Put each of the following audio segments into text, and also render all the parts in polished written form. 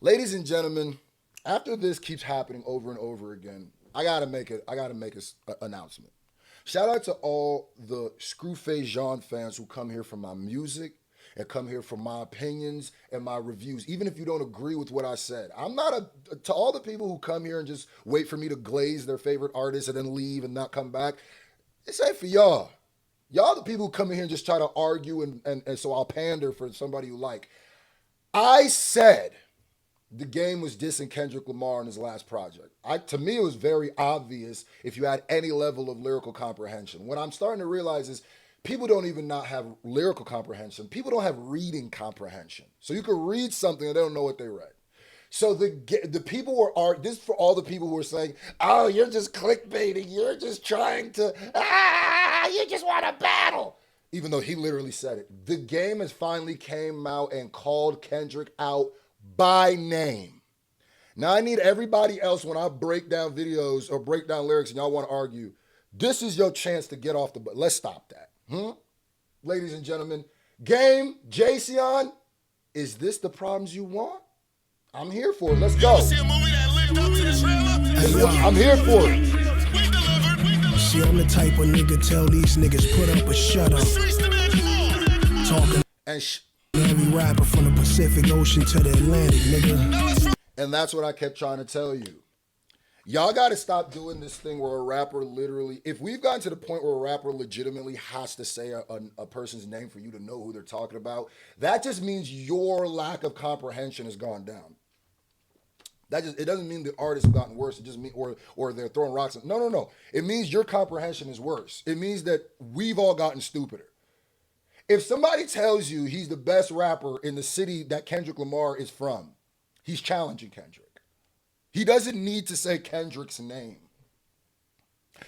Ladies and gentlemen, after this keeps happening over and over again, I gotta make an announcement. Shout out to all the Screwface Jean fans who come here for my music and come here for my opinions and my reviews, even if you don't agree with what I said. I'm not to all the people who come here and just wait for me to glaze their favorite artist and then leave and not come back. This ain't for y'all. Y'all the people who come in here and just try to argue and so I'll pander for somebody you like. I said the game was dissing Kendrick Lamar in his last project. To me, it was very obvious if you had any level of lyrical comprehension. What I'm starting to realize is people don't even not have lyrical comprehension. People don't have reading comprehension. So you can read something and they don't know what they read. So the people this is for all the people who are saying, oh, you're just clickbaiting. You're just trying to, you just want to battle. Even though he literally said it. The game has finally came out and called Kendrick out by name. Now I need everybody else when I break down videos or break down lyrics and y'all want to argue, this is your chance to get off the butt. Let's stop that. Ladies and gentlemen, game, Jayceon, is this the problems you want? I'm here for it. Let's go. I'm here for it. See, I'm the type of nigga tell these niggas put up or shut up. Talking and every rapper from the Pacific Ocean to the Atlantic, nigga. And that's what I kept trying to tell you. Y'all got to stop doing this thing where a rapper literally, if we've gotten to the point where a rapper legitimately has to say a person's name for you to know who they're talking about, that just means your lack of comprehension has gone down. It doesn't mean the artists have gotten worse. It just means, or they're throwing rocks. No. It means your comprehension is worse. It means that we've all gotten stupider. If somebody tells you he's the best rapper in the city that Kendrick Lamar is from, he's challenging Kendrick. He doesn't need to say Kendrick's name.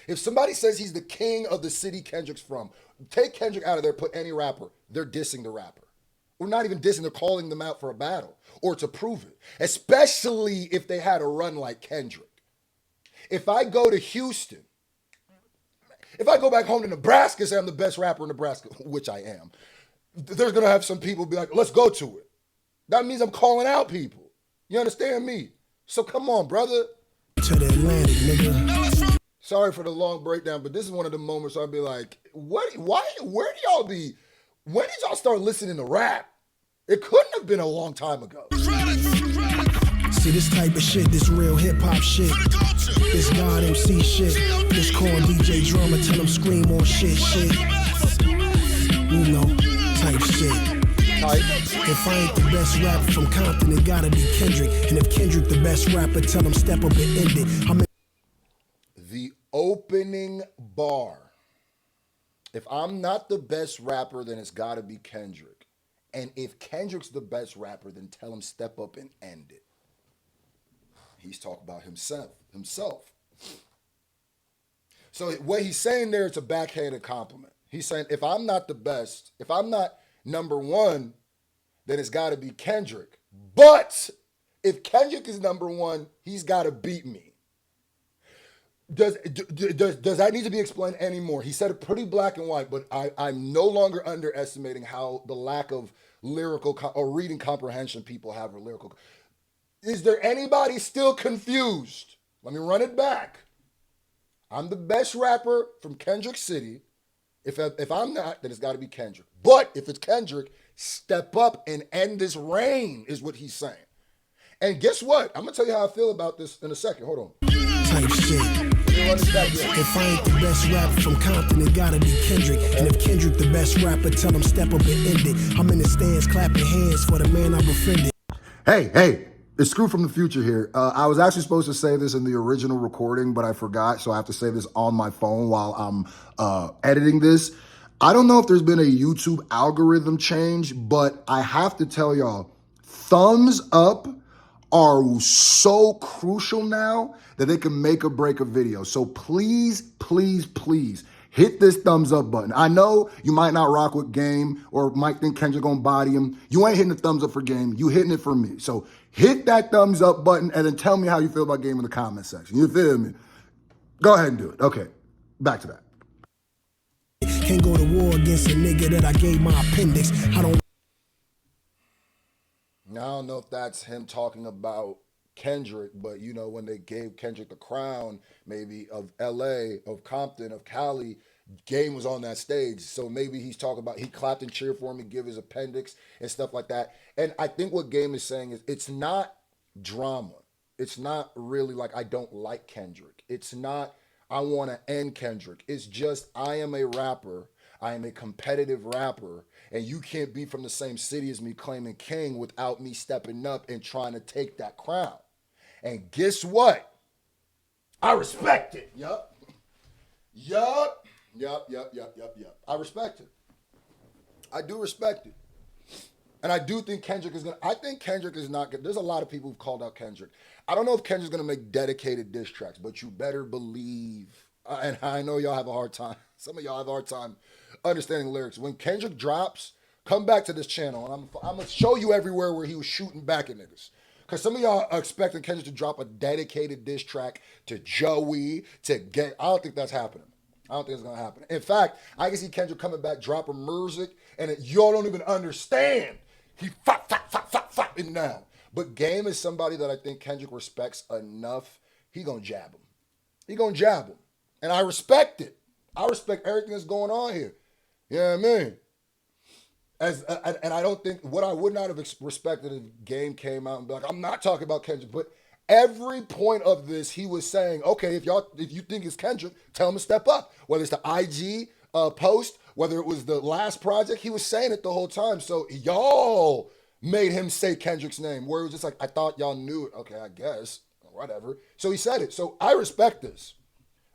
If somebody says he's the king of the city Kendrick's from, take Kendrick out of there, put any rapper, they're dissing the rapper. Or not even dissing, they're calling them out for a battle or to prove it, especially if they had a run like Kendrick. If I go to Houston, if I go back home to Nebraska and say I'm the best rapper in Nebraska, which I am, there's going to have some people be like, let's go to it. That means I'm calling out people. You understand me? So come on, brother. To the Atlantic, nigga. Sorry for the long breakdown, but this is one of the moments I'll be like, where do y'all be? When did y'all start listening to rap? It couldn't have been a long time ago. See, this type of shit, this real hip-hop shit, this God MC shit, this corn DJ drummer, tell him scream on shit. You know, type shit. If I ain't the best rapper from Compton, it gotta be Kendrick. And if Kendrick the best rapper, tell him step up and end it. The opening bar. If I'm not the best rapper, then it's gotta be Kendrick. And if Kendrick's the best rapper, then tell him step up and end it. He's talking about himself. So what he's saying there is a backhanded compliment. He's saying, if I'm not the best, if I'm not number one, then it's got to be Kendrick. But if Kendrick is number one, he's got to beat me. Does that need to be explained anymore? He said it pretty black and white, but I'm no longer underestimating how the lack of lyrical or reading comprehension people have with lyrical. Is there anybody still confused? Let me run it back. I'm the best rapper from Kendrick City. If I'm not, then it's got to be Kendrick. But if it's Kendrick, step up and end this reign is what he's saying. And guess what? I'm going to tell you how I feel about this in a second. Hold on. Type shit. If I ain't the best rapper from Compton, it gotta be Kendrick. And if Kendrick the best rapper, tell him step up and end it. I'm in the stands clapping hands for the man I befriended. Hey, it's Screw from the future here. I was actually supposed to say this in the original recording, but I forgot, so I have to say this on my phone while I'm editing this. I don't know if there's been a YouTube algorithm change, but I have to tell y'all, thumbs up are so crucial now that they can make or break a video. So please, please, please hit this thumbs up button. I know you might not rock with Game or might think Kendrick gonna body him. You ain't hitting the thumbs up for Game. You hitting it for me. So hit that thumbs up button and then tell me how you feel about Game in the comment section. You feel me? Go ahead and do it. Okay, back to that. Can't go to war against a nigga that I gave my appendix. I don't. Now, I don't know if that's him talking about Kendrick, but you know, when they gave Kendrick the crown, maybe of LA, of Compton, of Cali, Game was on that stage. So maybe he's talking about he clapped and cheered for him and give his appendix and stuff like that. And I think what Game is saying is it's not drama. It's not really like I don't like Kendrick. It's not I want to end Kendrick. It's just I am a rapper. I am a competitive rapper, and you can't be from the same city as me claiming king without me stepping up and trying to take that crown. And guess what? I respect it. Yup. Yup. Yup. I respect it. I do respect it. And I do think Kendrick is I think Kendrick is not good. There's a lot of people who've called out Kendrick. I don't know if Kendrick's gonna make dedicated diss tracks, but you better believe, and I know y'all have a hard time, some of y'all have a hard time understanding lyrics. When Kendrick drops, come back to this channel, and I'm gonna show you everywhere where he was shooting back at niggas. Because some of y'all are expecting Kendrick to drop a dedicated diss track to Joey, to get, I don't think that's happening. I don't think it's gonna happen. In fact, I can see Kendrick coming back, dropping music, and y'all don't even understand. He fapping down. But Game is somebody that I think Kendrick respects enough. He gonna jab him. He gonna jab him. And I respect it. I respect everything that's going on here. You know what I mean? And I don't think, what I would not have respected if Game came out and be like, I'm not talking about Kendrick, but every point of this, he was saying, okay, if you think it's Kendrick, tell him to step up. Whether it's the IG post, whether it was the last project, he was saying it the whole time. So y'all made him say Kendrick's name, where it was just like, I thought y'all knew it. Okay, I guess, whatever. So he said it. So I respect this.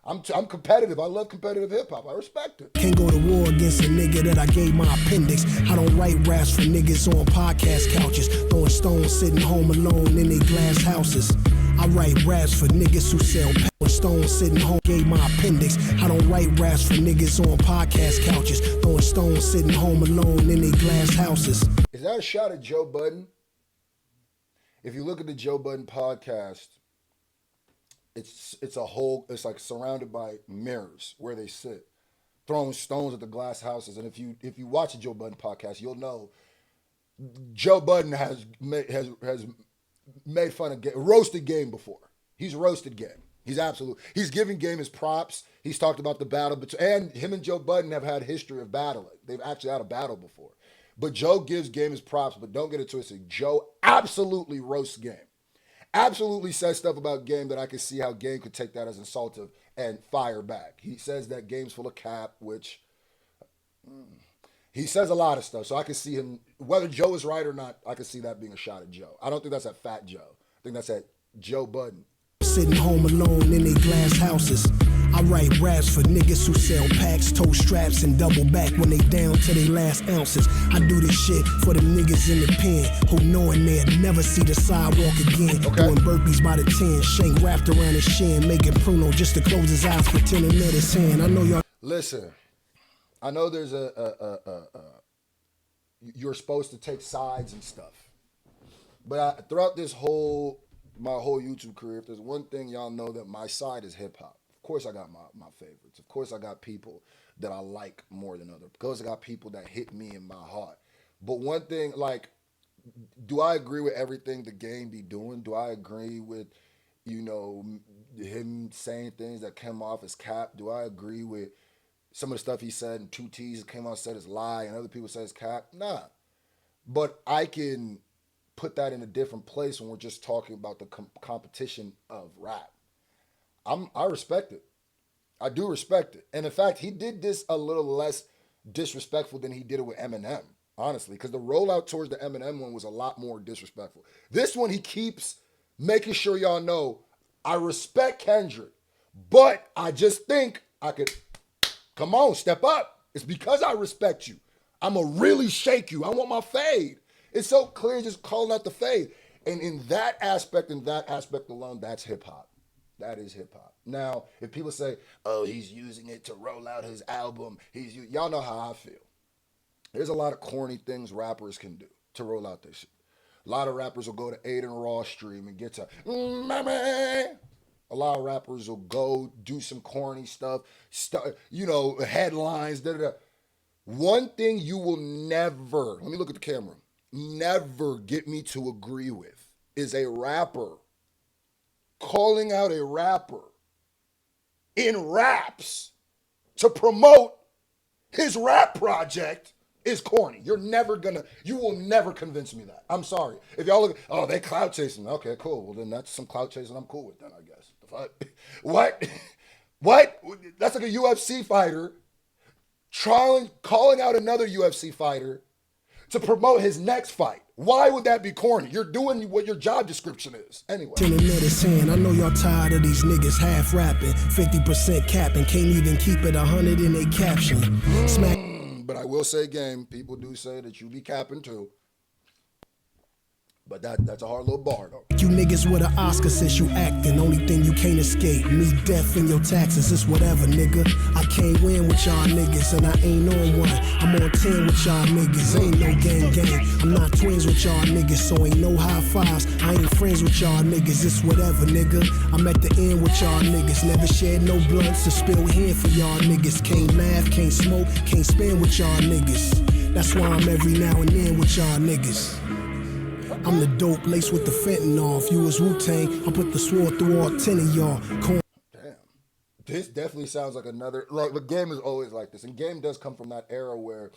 I'm competitive. I love competitive hip hop. I respect it. Can't go to war against a nigga that I gave my appendix. I don't write raps for niggas on podcast couches, throwing stones sitting home alone in their glass houses. I write raps for niggas who sell power stones sitting home, gave my appendix. I don't write raps for niggas on podcast couches, throwing stones sitting home alone in their glass houses. Is that a shot at Joe Budden? If you look at the Joe Budden podcast, it's like surrounded by mirrors where they sit, throwing stones at the glass houses. And if you watch the Joe Budden podcast, you'll know Joe Budden has made fun of Game, roasted Game before. He's roasted Game. He's giving Game his props. He's talked about the battle, and him and Joe Budden have had history of battling. They've actually had a battle before. But Joe gives Game his props, but don't get it twisted. Joe absolutely roasts Game. Absolutely says stuff about Game that I can see how Game could take that as insultive and fire back. He says that Game's full of cap, which he says a lot of stuff. So I can see him, whether Joe is right or not, I can see that being a shot at Joe. I don't think that's at Fat Joe. I think that's at Joe Budden. Sitting home alone in their glass houses. I write raps for niggas who sell packs, toe straps, and double back when they down to their last ounces. I do this shit for the niggas in the pen who knowing they'll never see the sidewalk again. Okay. Doing burpees by the 10, Shank wrapped around his shin, making Pruno just to close his eyes, pretending that his hand. I know y'all. Listen, I know there's you're supposed to take sides and stuff, but throughout my whole YouTube career, if there's one thing y'all know, that my side is hip hop. Of course I got my favorites. Of course I got people that I like more than others. Of course I got people that hit me in my heart. But one thing, like, do I agree with everything the Game be doing? Do I agree with, him saying things that came off as cap? Do I agree with some of the stuff he said and 2T's that came out and said is lie and other people say it's cap? Nah. But I can put that in a different place when we're just talking about the competition of rap. I respect it. I do respect it. And in fact, he did this a little less disrespectful than he did it with Eminem, honestly, because the rollout towards the Eminem one was a lot more disrespectful. This one, he keeps making sure y'all know, I respect Kendrick, but I just think I could, come on, step up. It's because I respect you. I'm going to really shake you. I want my fade. It's so clear just calling out the fade. And in that aspect alone, that's hip hop. That is hip hop. Now, if people say, oh, he's using it to roll out his album, y'all know how I feel. There's a lot of corny things rappers can do to roll out this shit. A lot of rappers will go to Aiden Ross stream and get to, Mammy. A lot of rappers will go do some corny stuff, headlines, da-da-da. One thing you will never, let me look at the camera. never get me to agree with is a rapper calling out a rapper in raps to promote his rap project is corny. You will never convince me that. I'm sorry. If y'all look, oh, they clout chasing. Okay, cool. Well, then that's some clout chasing I'm cool with then, I guess. What? What? That's like a UFC fighter calling out another UFC fighter to promote his next fight. Why would that be corny? You're doing what your job description is. Anyway. I know y'all tired of these niggas half rapping, 50% capping, can't even keep it 100 in their caption. Smack. But I will say, game, people do say that you be capping too. But that's a hard little bar, though. You niggas with an Oscar since you acting. Only thing you can't escape. Me, death, and your taxes. It's whatever, nigga. I can't win with y'all niggas, and I ain't on one. I'm on 10 with y'all niggas. Ain't no gang. I'm not twins with y'all niggas, so ain't no high fives. I ain't friends with y'all niggas. It's whatever, nigga. I'm at the end with y'all niggas. Never shed no blunts to spill here for y'all niggas. Can't laugh, can't smoke, can't spend with y'all niggas. That's why I'm every now and then with y'all niggas. I'm the dope laced with the fentanyl. If you was Wu-Tang, I put the sword through all 10 of y'all. Damn. This definitely sounds like another, like the game is always like this. And game does come from that era where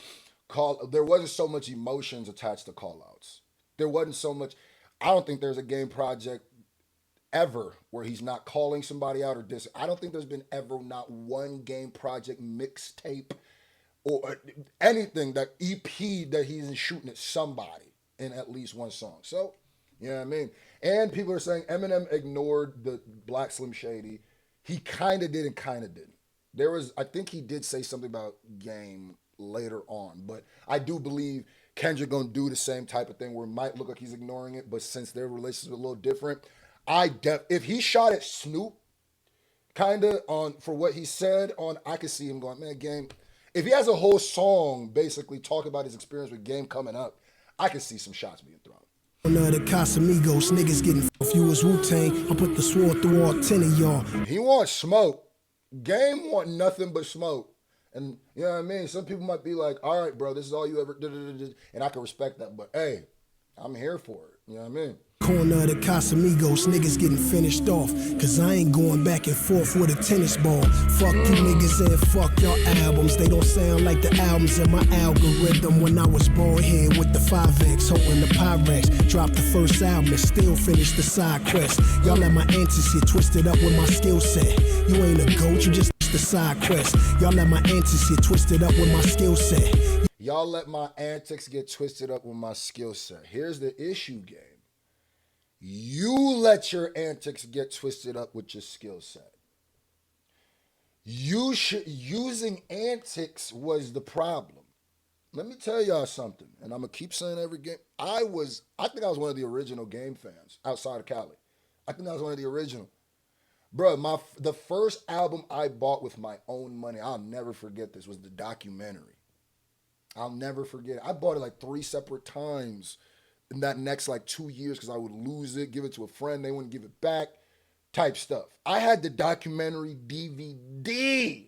there wasn't so much emotions attached to call-outs. There wasn't so much, I don't think there's a game project ever where he's not calling somebody out or dissing. I don't think there's been ever not one game project mixtape or anything, that EP that he's shooting at somebody in at least one song. So, you know what I mean? And people are saying Eminem ignored the Black Slim Shady. He kind of did and kind of didn't. I think he did say something about Game later on, but I do believe Kendrick gonna do the same type of thing where it might look like he's ignoring it, but since their relationship is a little different, if he shot at Snoop kind of for what he said I could see him going, man, Game, if he has a whole song basically talking about his experience with Game coming up, I can see some shots being thrown. The Casamigos, niggas getting if you was Wu-Tang, I put the sword through all 10 of y'all. He wants smoke. Game want nothing but smoke. And you know what I mean? Some people might be like, all right, bro, this is all you ever did. And I can respect that. But hey, I'm here for it. You know what I mean? Corner of the Casamigos, niggas getting finished off. Cause I ain't going back and forth with a tennis ball. Fuck you niggas and fuck your albums. They don't sound like the albums in my algorithm. When I was born here with the 5X, holding the Pyrex. Dropped the first album and still finished the side quest. Y'all let my antics get twisted up with my skill set. You ain't a goat, you just the side quest. Y'all let my antics get twisted up with my skill set. Y'all let my antics get twisted up with my skill set. Here's the issue, Game. You let your antics get twisted up with your skill set. Using antics was the problem. Let me tell y'all something, and I'm gonna keep saying every game. I think I was one of the original Game fans outside of Cali. I think I was one of the original. Bro, the first album I bought with my own money, I'll never forget this, was the documentary. I'll never forget it. I bought it like 3 separate times in that next like 2 years because I would lose it, give it to a friend, they wouldn't give it back, type stuff. I had the documentary DVD.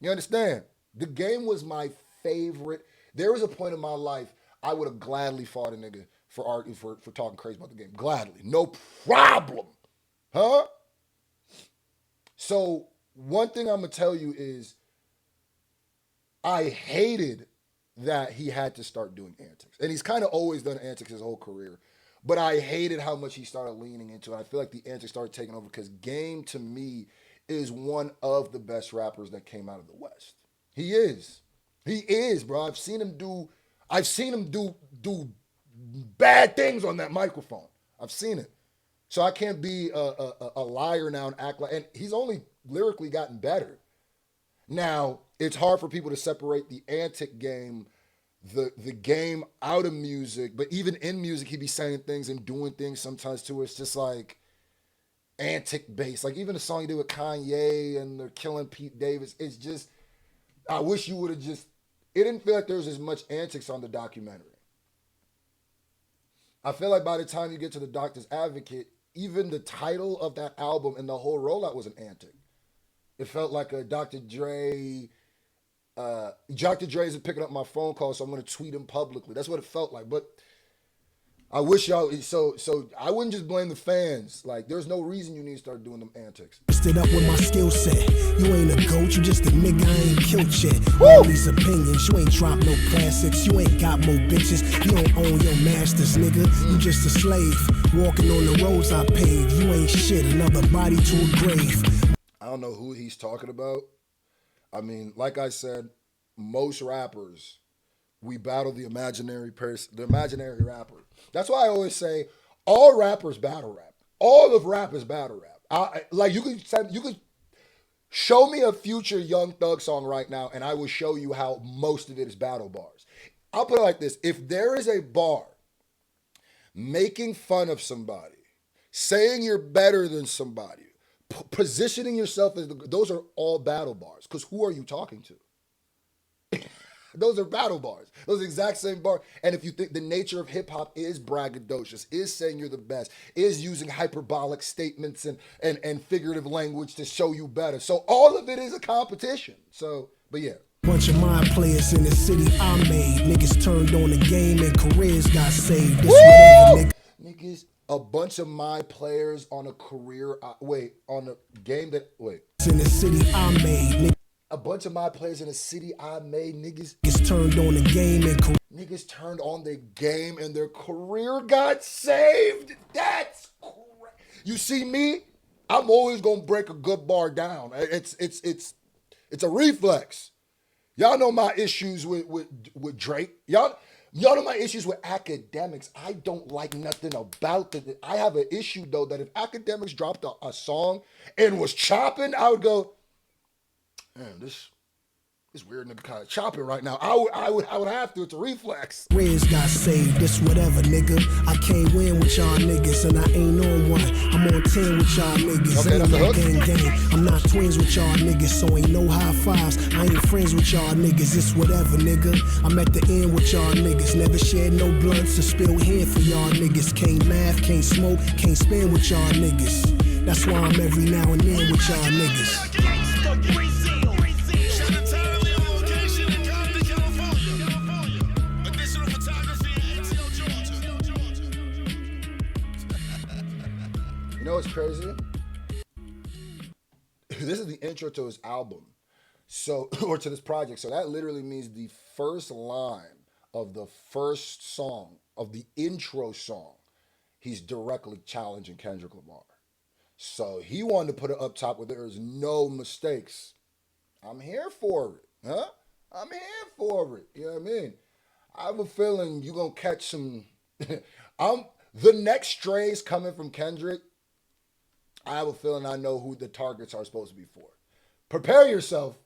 You understand? The Game was my favorite. There was a point in my life I would have gladly fought a nigga for talking crazy about the Game. Gladly. No problem. Huh? So one thing I'm going to tell you is I hated that he had to start doing antics. And he's kind of always done antics his whole career. But I hated how much he started leaning into it. I feel like the antics started taking over because Game, to me, is one of the best rappers that came out of the West. He is. He is, bro. I've seen him do bad things on that microphone. I've seen it. So I can't be a liar now and act like, and he's only lyrically gotten better. Now, it's hard for people to separate the antic Game, the Game out of music, but even in music, he be saying things and doing things sometimes too. It's just like antic based. Like even the song he did with Kanye and they're killing Pete Davis. It's just, I wish you would have just, it didn't feel like there was as much antics on the documentary. I feel like by the time you get to The Doctor's Advocate, even the title of that album and the whole rollout was an antic. It felt like a Dr. Dre Dr. Dre isn't picking up my phone call, so I'm gonna tweet him publicly. That's what it felt like. But I wish y'all so I wouldn't just blame the fans. Like, there's no reason you need to start doing them antics. Stood up with my skill set. You ain't a goat, you just a nigga I ain't killed yet. All these opinions, you ain't dropped no classics. You ain't got more bitches. You don't own your masters, nigga. You just a slave, walking on the roads I paved. You ain't shit, another body to a grave. I don't know who he's talking about. I mean, like I said, most rappers, we battle the imaginary person, the imaginary rapper. That's why I always say all rappers battle rap. All of rap is battle rap. Like you could show me a future Young Thug song right now, and I will show you how most of it is battle bars. I'll put it like this: if there is a bar making fun of somebody, saying you're better than somebody, positioning yourself as those are all battle bars. Because who are you talking to? Those are battle bars. Those exact same bars. And if you think the nature of hip hop is braggadocious, is saying you're the best, is using hyperbolic statements and figurative language to show you better. So all of it is a competition. So, but yeah. Bunch of my players in the city I made. Niggas turned on the game and careers got saved. This whatever, Niggas, a bunch of my players on a career, on a game that, in the city I made. A bunch of my players in the city I made, niggas turned on the game and niggas turned on the game and their career got saved. That's crazy. You see me? I'm always gonna break a good bar down. It's a reflex. Y'all know my issues with Drake. Y'all know my issues with academics. I don't like nothing about it. I have an issue though that if academics dropped a song and was chopping, I would go, man, this weird nigga kind of chopping right now. I would have to. It's a reflex. Riz got saved. This whatever, nigga. I can't win with y'all niggas, and I ain't on one. I'm on 10 with y'all niggas. Okay, ain't that's no the gang. I'm not twins with y'all niggas, so ain't no high fives. I ain't friends with y'all niggas. It's whatever, nigga. I'm at the end with y'all niggas. Never shared no blunts or spill hand for y'all niggas. Can't laugh, can't smoke, can't spend with y'all niggas. That's why I'm every now and then with y'all niggas. You know what's crazy? This is the intro to his album. So, or to this project. So that literally means the first line of the first song, of the intro song, he's directly challenging Kendrick Lamar. So he wanted to put it up top where there's no mistakes. I'm here for it. Huh? I'm here for it. You know what I mean? I have a feeling you're going to catch some... the next strays coming from Kendrick, I have a feeling I know who the targets are supposed to be for. Prepare yourself.